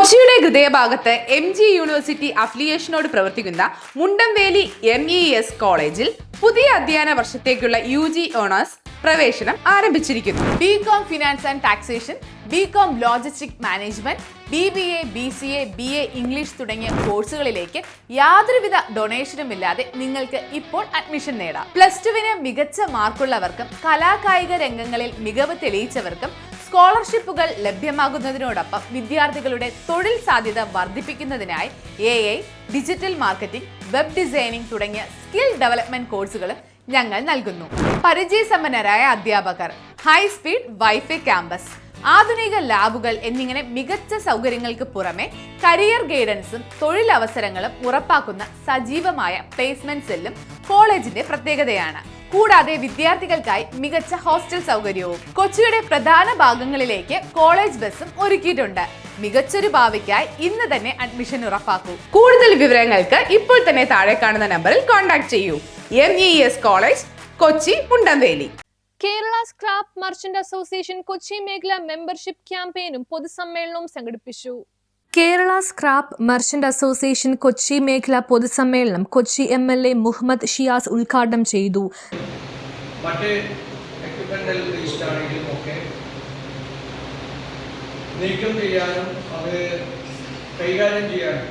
കൊച്ചിയുടെ ഹൃദയഭാഗത്ത് MG university അഫിലിയേഷനോട് പ്രവർത്തിക്കുന്ന മുണ്ടംവേലി MES കോളേജിൽ പുതിയ അധ്യയന വർഷത്തേക്കുള്ള UG ഓണേഴ്സ് പ്രവേശനം ആരംഭിച്ചിരിക്കുന്നു. BCom finance and taxation, BCom logistic management, BBA, BCA, BA English തുടങ്ങിയ കോഴ്സുകളിലേക്ക് യാതൊരുവിധ ഡൊണേഷനും ഇല്ലാതെ നിങ്ങൾക്ക് ഇപ്പോൾ അഡ്മിഷൻ നേടാം. +2 മികച്ച മാർക്കുള്ളവർക്കും കലാകായിക രംഗങ്ങളിൽ മികവ് തെളിയിച്ചവർക്കും സ്കോളർഷിപ്പുകൾ ലഭ്യമാകുന്നതിനോടൊപ്പം വിദ്യാർത്ഥികളുടെ തൊഴിൽ സാധ്യത വർദ്ധിപ്പിക്കുന്നതിനായി AI, digital marketing, web designing തുടങ്ങിയ സ്കിൽ ഡെവലപ്മെന്റ് കോഴ്സുകളും ഞങ്ങൾ നൽകുന്നു. പരിചയസമ്പന്നരായ അധ്യാപകർ, ഹൈ സ്പീഡ് വൈഫൈ ക്യാമ്പസ്, ആധുനിക ലാബുകൾ എന്നിങ്ങനെ മികച്ച സൗകര്യങ്ങൾക്ക് പുറമെ കരിയർ ഗൈഡൻസും തൊഴിലവസരങ്ങളും ഉറപ്പാക്കുന്ന സജീവമായ പ്ലേസ്മെന്റ് സെല്ലും കോളേജിന്റെ പ്രത്യേകതയാണ്. കൂടാതെ വിദ്യാർത്ഥികൾക്കായി മികച്ച ഹോസ്റ്റൽ സൗകര്യവും കൊച്ചിയുടെ പ്രധാന ഭാഗങ്ങളിലേക്ക് കോളേജ് ബസ്സും ഒരുക്കിയിട്ടുണ്ട്. മികച്ചൊരു ഭാവിക്കായി ഇന്ന് തന്നെ അഡ്മിഷൻ ഉറപ്പാക്കൂ. കൂടുതൽ വിവരങ്ങൾക്ക് ഇപ്പോൾ തന്നെ താഴെ കാണുന്ന നമ്പറിൽ കോൺടാക്ട് ചെയ്യൂ. MES college, Kochi, Mundamveli. Kerala scrap merchant association Kochi മേഖല മെമ്പർഷിപ്പ് ക്യാമ്പയിനും പൊതുസമ്മേളനവും സംഘടിപ്പിച്ചു. Kerala scrap merchant association Kochi മേഖല പൊതുസമ്മേളനം കൊച്ചി MLA മുഹമ്മദ് ഷിയാസ് ഉദ്ഘാടനം ചെയ്തു. മറ്റ് എക്യുപ്മെന്റൽ വേസ്റ്റ് ആണെങ്കിലും ഒക്കെ നീക്കം ചെയ്യാനും അത് കൈകാര്യം ചെയ്യാനും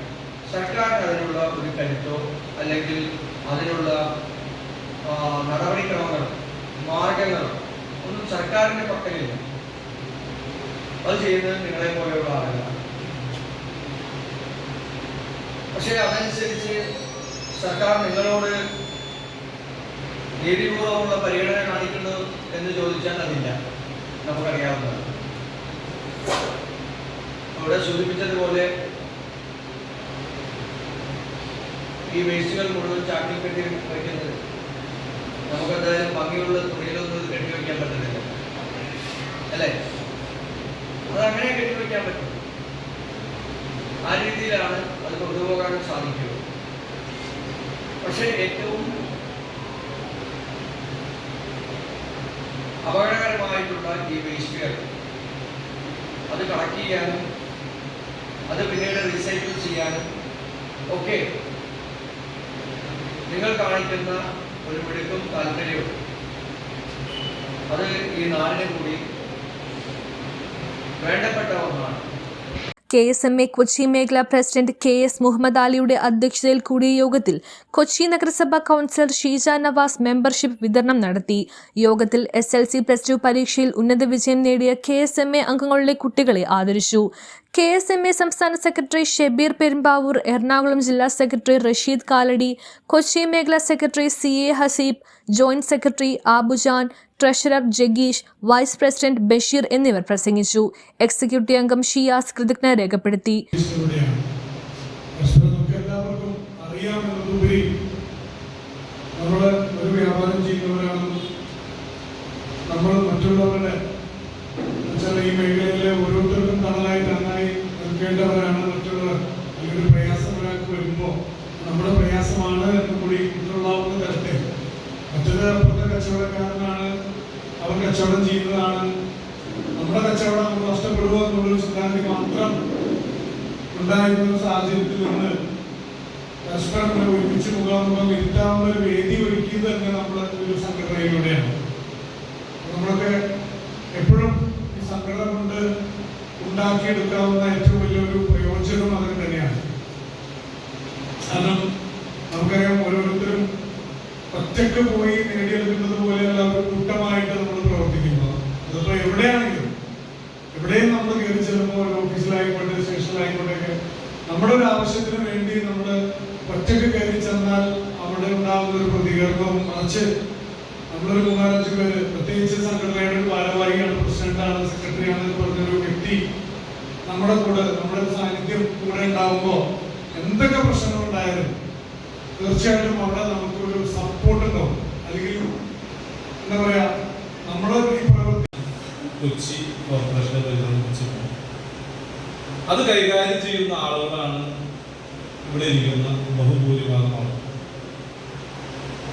സർക്കാരിന് അതിനുള്ള ഒരു കരുത്തോ അല്ലെങ്കിൽ അതിനുള്ള നടപടിക്രമങ്ങളോ മാർഗങ്ങളോ ഒന്നും സർക്കാരിൻ്റെ പക്കലില്ല. അത് ചെയ്യുന്നത് നിങ്ങളെ പോലെയുള്ള ആളുകളാണ്. പക്ഷേ അതനുസരിച്ച് സർക്കാർ നിങ്ങളോട് നീതിപൂർവമുള്ള പരിഗണന കാണിക്കുന്നു എന്ന് ചോദിച്ചാൽ അതില്ല, നമുക്കറിയാവുന്നതാണ്. അവിടെ സൂചിപ്പിച്ചതുപോലെ ഈ വേസ്റ്റുകൾ മുഴുവൻ ചാക്കിൽ കെട്ടി വയ്ക്കുന്നത് നമുക്കെന്തായാലും ഭംഗിയുള്ള തുണിയിലൊന്നും കെട്ടിവെക്കാൻ പറ്റുന്നില്ല, അല്ലേ? അതങ്ങനെ കെട്ടിവെക്കാൻ പറ്റും. ആ രീതിയിലാണ് അത് കൊണ്ടുപോകാനും സാധിക്കുക. പക്ഷേ ഏറ്റവും അപകടകരമായിട്ടുള്ള ഈ വേസ്റ്റുകൾ അത് കളക്ട് ചെയ്യാനും അത് പിന്നീട് റീസൈക്കിൾ ചെയ്യാനും ഒക്കെ നിങ്ങൾ കാണിക്കുന്ന ഒരു മിടുക്കും താല്പര്യവും അത് ഈ നാടിന് കൂടി വേണ്ടപ്പെട്ട ഒന്നാണ്. KSMA കൊച്ചി മേഖല പ്രസിഡന്റ് KS മുഹമ്മദ് അലിയുടെ അധ്യക്ഷതയിൽ കൂടിയ യോഗത്തിൽ കൊച്ചി നഗരസഭ കൗൺസിലർ ഷീജ നവാസ് മെമ്പർഷിപ്പ് വിതരണം നടത്തി. യോഗത്തിൽ SLC +2 പരീക്ഷയിൽ ഉന്നത വിജയം നേടിയ KSMA അംഗങ്ങളുടെ കുട്ടികളെ ആദരിച്ചു. KSMA സംസ്ഥാന സെക്രട്ടറി ഷെബീർ പെരുമ്പാവൂർ, എറണാകുളം ജില്ലാ സെക്രട്ടറി റഷീദ് കാലടി, കൊച്ചി മേഖലാ secretary CA Haseeb, joint secretary Abujan, treasurer ജഗീഷ്, വൈസ് പ്രസിഡന്റ് ബഷീർ എന്നിവർ പ്രസംഗിച്ചു. എക്സിക്യൂട്ടീവ് അംഗം ഷിയാസ് കൃതജ്ഞത രേഖപ്പെടുത്തി. ഈ മേഖലയിലെ ഓരോരുത്തർക്കും തണലായി നന്നായി നിൽക്കേണ്ടവരാണ് മറ്റുള്ളവർ. അല്ലെങ്കിൽ പ്രയാസം ഒരാൾക്ക് വരുമ്പോൾ നമ്മുടെ പ്രയാസമാണ് എന്ന് കൂടി ഉൾക്കൊള്ളാവുന്ന തരത്തിൽ മറ്റൊരു പുറത്തെ കച്ചവടക്കാരനാണ്, അവർ കച്ചവടം ചെയ്യുന്നതാണ്, നമ്മുടെ കച്ചവടം നമ്മൾ നഷ്ടപ്പെടുമോ എന്നുള്ളൊരു ചിന്താഗതി മാത്രം ഉണ്ടായിരുന്ന സാഹചര്യത്തിൽ നിന്ന് പരസ്പരം ഒരുമിച്ച് മുഖാമുഖം ഇരുത്താവുന്ന ഒരു വേദി ഒരുക്കിയത് തന്നെ നമ്മുടെ ഒരു സംഘടനയിലൂടെയാണ്. നമ്മളൊക്കെ എപ്പോഴും സംഘടന കൊണ്ട് ഉണ്ടാക്കിയെടുക്കാവുന്ന ഏറ്റവും വലിയൊരു പ്രയോജനം അതൊക്കെ തന്നെയാണ്. കാരണം നമുക്കറിയാം, ഓരോരുത്തരും ഒറ്റക്ക് പോയി നേടിയെടുക്കുന്നത് പോലെയല്ല ഒരു കൂട്ടമായിട്ട് നമ്മൾ പ്രവർത്തിക്കുന്നത്. അതിപ്പോൾ എവിടെയാണെങ്കിലും എവിടെയും നമ്മൾ കയറി ചെല്ലുമ്പോൾ ഒരു ഓഫീസിലായിക്കോട്ടെ സ്റ്റേഷനിലായിക്കോട്ടെ നമ്മുടെ ഒരു ആവശ്യത്തിന് വേണ്ടി നമ്മൾ ഒറ്റക്ക് കയറി ചെന്നാൽ അവിടെ ഉണ്ടാകുന്ന ഒരു പ്രതികരണവും മറിച്ച് നമ്മളൊരു 3-5 പേര്, പ്രത്യേകിച്ച് സംഘടനയുടെ ഒരു ഭാരവാഹിയാണ്, പ്രസിഡന്റാണ്, സെക്രട്ടറിയാണ് എന്ന് പറഞ്ഞൊരു വ്യക്തി നമ്മുടെ കൂടെ, നമ്മുടെ സാന്നിധ്യം കൂടെ ഉണ്ടാവുമ്പോൾ എന്തൊക്കെ പ്രശ്നങ്ങളുണ്ടായാലും തീർച്ചയായിട്ടും അവിടെ നമുക്കൊരു സപ്പോർട്ട് ഉണ്ടാവും. അല്ലെങ്കിൽ എന്താ പറയാ, നമ്മുടെ ഈ പ്രവൃത്തി കൊച്ചി കോർപ്പറേഷനെ അത് കൈകാര്യം ചെയ്യുന്ന ആളുകളാണ് ഇവിടെ ഇരിക്കുന്ന ബഹുഭൂരിഭാഗം ആളുകൾ.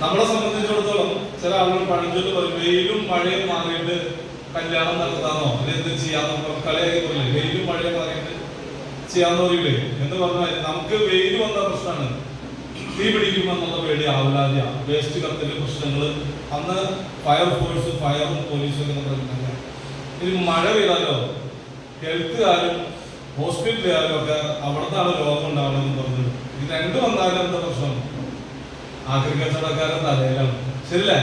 നമ്മളെ സംബന്ധിച്ചിടത്തോളം ചില ആളുകൾ പണിഞ്ചൊല്ല് പറയും, വെയിലും മഴയും മാറിയിട്ട് കല്യാണം നടത്താനോ അല്ലെങ്കിൽ എന്ത് ചെയ്യാന്നോ കളിയാക്കി പറയില്ലേ, വെയിലും മഴയും മാറിയിട്ട് ചെയ്യാന്ന് പറയില്ലേ എന്ന് പറഞ്ഞാൽ നമുക്ക് വെയിൽ വന്ന പ്രശ്നമാണ്, തീ പിടിക്കുമെന്നുള്ള പേടി ആവലാതിയ, വേസ്റ്റ് കത്തിലെ പ്രശ്നങ്ങൾ. അന്ന് ഫയർഫോഴ്സ്, ഫയറും പോലീസും ഒക്കെ പറഞ്ഞില്ല. ഇനി മഴ പെയ്താലോ ഹെൽത്തുകാരും ഹോസ്പിറ്റലുകാരും ഒക്കെ അവിടെ നിന്നാണ് രോഗം ഉണ്ടാവണമെന്ന് പറഞ്ഞത്. ഇത് രണ്ടു വന്നാലും എന്താ പ്രശ്നം? ആക്രി കച്ചവടക്കാരൻ തലയിലാണ്. ശരിയല്ലേ?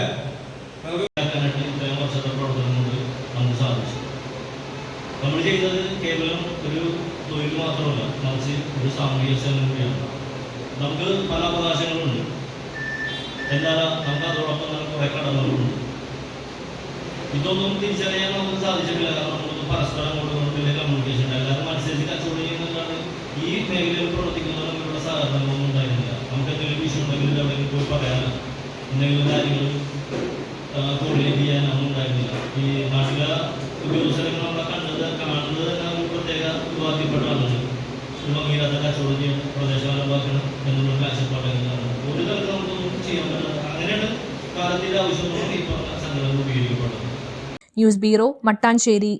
ഇത്രയും വർഷത്തെ പ്രവർത്തനം കൊണ്ട് നമുക്ക് സാധിച്ചു. നമ്മൾ ചെയ്യുന്നത് കേവലം ഒരു തൊഴിൽ മാത്രമല്ല, മറിച്ച് ഒരു സാമൂഹിക സേവനം കൂടിയാണ്. നമുക്ക് പല അവകാശങ്ങളുണ്ട്, എന്നാൽ നമുക്ക് അതോടൊപ്പം നമുക്ക് കുറേ കടമകളുണ്ട്. ഇതൊന്നും തിരിച്ചറിയാൻ നമുക്ക് സാധിച്ചിട്ടില്ല. കാരണം നമുക്ക് പരസ്പരം അങ്ങോട്ടും വലിയ കമ്മ്യൂണിക്കേഷൻ ഉണ്ട്. എല്ലാവരും അനുസരിച്ച് കച്ചവടം ചെയ്യുന്നതാണ്. ഈ മേഖലയിൽ പ്രവർത്തിക്കുന്നവർ തമ്മിലുള്ള സഹകരണങ്ങളൊന്നും ഉണ്ടായിരുന്നില്ല. നമുക്ക് എന്തെങ്കിലും വിഷയം ഉണ്ടെങ്കിൽ എവിടെയെങ്കിലും പോയി പറയാനോ എന്തെങ്കിലും കാര്യങ്ങൾ കോർഡിനേറ്റ് ചെയ്യാനൊന്നും ഉണ്ടായിരുന്നില്ല. ഈ നാട്ടിലെ ഉദ്യോഗസ്ഥരെ നമ്മളെ കാണുന്നത് തന്നെ ഒരു പ്രത്യേക വിഭാഗത്തിൽപ്പെട്ട ആളുകൾ ഭംഗിയില്ലാത്ത കച്ചവടം ചെയ്യണം, പ്രദേശകാലമാക്കണം എന്നുള്ള കാഴ്ചപ്പാടുകളാണ്. ഒരു തരത്തിൽ നമുക്കൊന്നും ചെയ്യാൻ പറ്റുന്നത്. അങ്ങനെയാണ് കാലത്തിന്റെ ആവശ്യമാണ് ഈ പറഞ്ഞ സംഘടന രൂപീകരിക്കപ്പെട്ടത്. News bureau, Mattancherry.